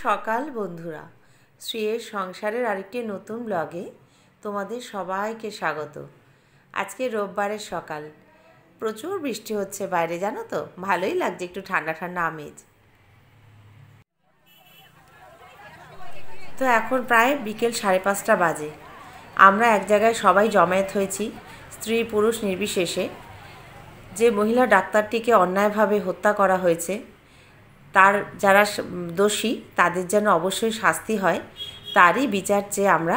সকাল বন্ধুরা, শ্রীয়ের সংসারের আরেকটি নতুন ব্লগে তোমাদের সবাইকে স্বাগত। আজকে রোববারের সকাল, প্রচুর বৃষ্টি হচ্ছে বাইরে, জানো তো, ভালোই লাগছে, একটু ঠান্ডা ঠান্ডা আমেজ। তো এখন প্রায় বিকেল 5:30 বাজে। আমরা এক জায়গায় সবাই জমায়েত হয়েছি, স্ত্রী পুরুষ নির্বিশেষে। যে মহিলা ডাক্তারটিকে অন্যায়ভাবে হত্যা করা হয়েছে, তার যারা দোষী তাদের যেন অবশ্যই শাস্তি হয়, তারই বিচার চেয়ে আমরা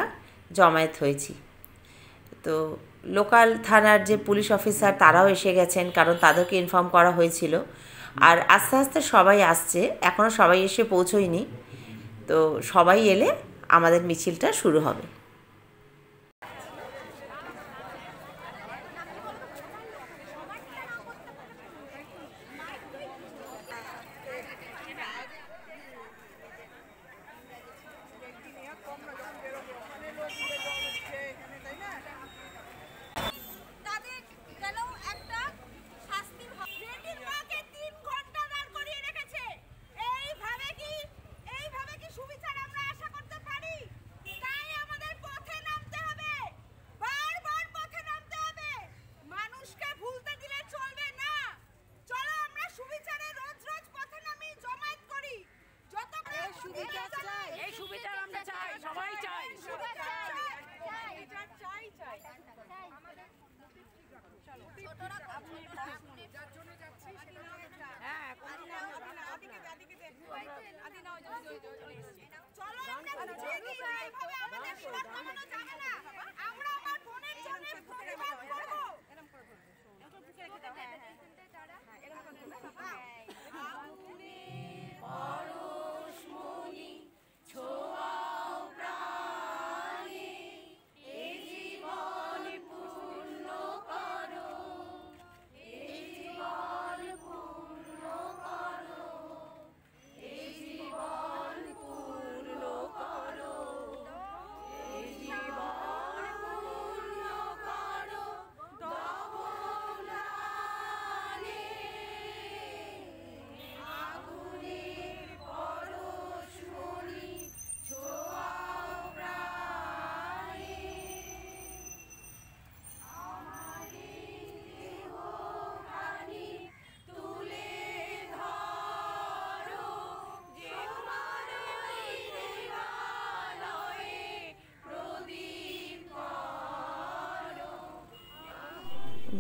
জমায়েত হয়েছি। তো লোকাল থানার যে পুলিশ অফিসার তারাও এসে গেছেন, কারণ তাদেরকে ইনফর্ম করা হয়েছিল। আর আস্তে আস্তে সবাই আসছে, এখনও সবাই এসে পৌঁছয়নি। তো সবাই এলে আমাদের মিছিলটা শুরু হবে।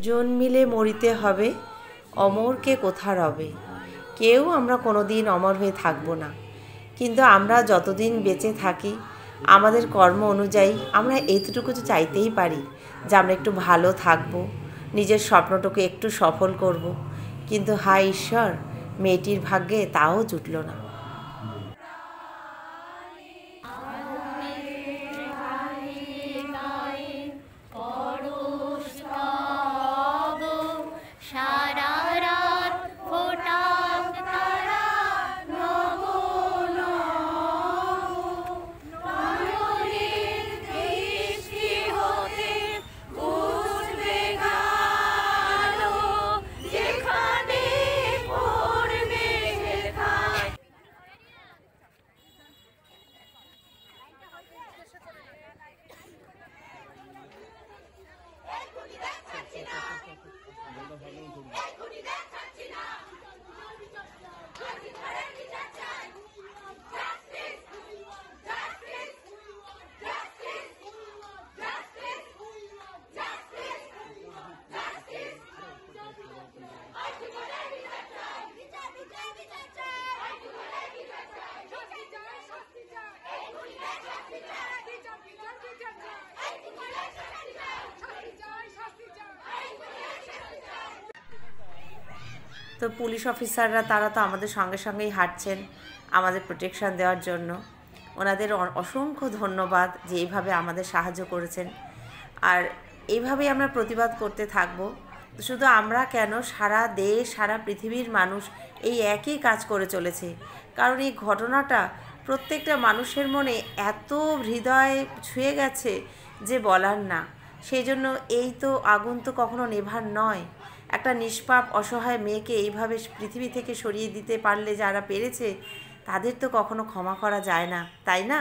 জন্মিলে মরিতে হবে, অমরকে কোথা রবে। কেউ আমরা কোনো দিন অমর হয়ে থাকবো না, কিন্তু আমরা যতদিন বেঁচে থাকি আমাদের কর্ম অনুযায়ী আমরা এতটুকু তো চাইতেই পারি যে আমরা একটু ভালো থাকবো, নিজের স্বপ্নটাকে একটু সফল করব। কিন্তু হায় ঈশ্বর, মেয়েটির ভাগ্যে তাও জুটল না। তো পুলিশ অফিসাররা তারা তো আমাদের সঙ্গে সঙ্গেই হাঁটছেন আমাদের প্রোটেকশান দেওয়ার জন্য। ওনাদের অসংখ্য ধন্যবাদ যে এইভাবে আমাদের সাহায্য করেছেন। আর এইভাবেই আমরা প্রতিবাদ করতে থাকব। শুধু আমরা কেন, সারা দেশ সারা পৃথিবীর মানুষ এই একই কাজ করে চলেছে। কারণ এই ঘটনাটা প্রত্যেকটা মানুষের মনে এত হৃদয় ছুঁয়ে গেছে যে বলার না। সেই জন্য এই তো আগুন তো কখনো নেভার নয়। একটা নিষ্পাপ অসহায় মেয়েকে এইভাবে পৃথিবী থেকে সরিয়ে দিতে পারলে যারা পেরেছে, তাদের তো কখনো ক্ষমা করা যায় না, তাই না?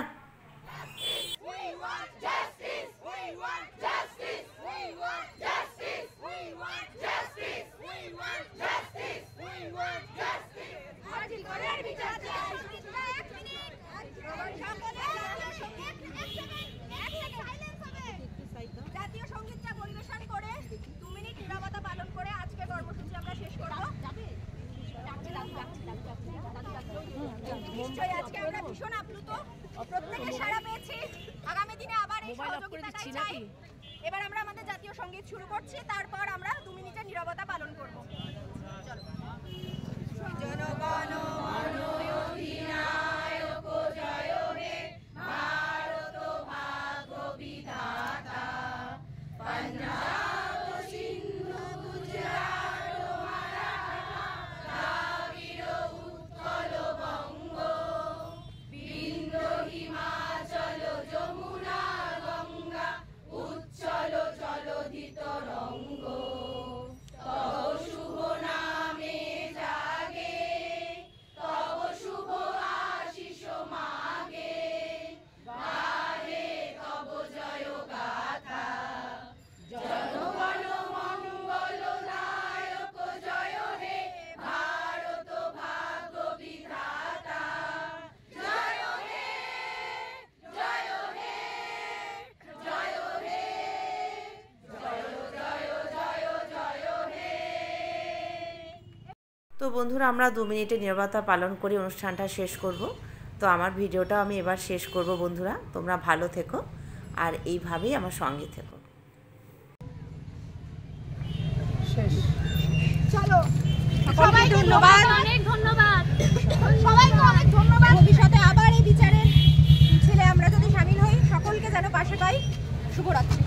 জাতীয় সঙ্গীতটা পরিবেশন করে 2 মিনিট নীরবতা পালন করে আজকে কর্মসূচি আমরা শেষ করব। নিশ্চয়ই আজকে আমরা ভীষণ আপ্লুত, প্রত্যেকে সাড়া পেয়েছি। আগামী দিনে আবার এই সহযোগিতাটা চাই। এবার আমরা আমাদের জাতীয় সঙ্গীত শুরু করছি, তারপর আমরা 2 মিনিটের নীরবতা পালন করব। চলো। জনগণ মন অধিনায়ক জয় হে ভারত ভাগ্য বিধাতা, পাঞ্জাব সিন্ধু গুজরাট মারাঠা দ্রাবিড় উৎকল বঙ্গ, বিন্ধ্য হিমাচল যমুনা গঙ্গা উচ্ছল জলধিত রঙ্গ, তব শুভ নামে জাগে, তব শুভ আশিস মাগে, গাহে তব জয় গাথা, জনগণ মঙ্গল নায়ক জয় হে ভারত ভাগ্য বিধাতা, জয় হে জয় হে জয় হে জয় জয় জয় জয় হে। তো বন্ধুরা, আমরা 2 মিনিটের নীরবতা পালন করে অনুষ্ঠানটা শেষ করব। তো আমার ভিডিওটা আমি এবার শেষ করব বন্ধুরা। তোমরা ভালো থেকো আর এইভাবেই আমার সঙ্গে থেকো। চলো, সবাইকে ধন্যবাদ, অনেক ধন্যবাদ, সবাইকে অনেক ধন্যবাদ। ভবিষ্যতে আবার এই বিচারের মিছিলে আমরা যদি সামিল হই, সকলকে যেন পাশে পাই। শুভরাত্রি।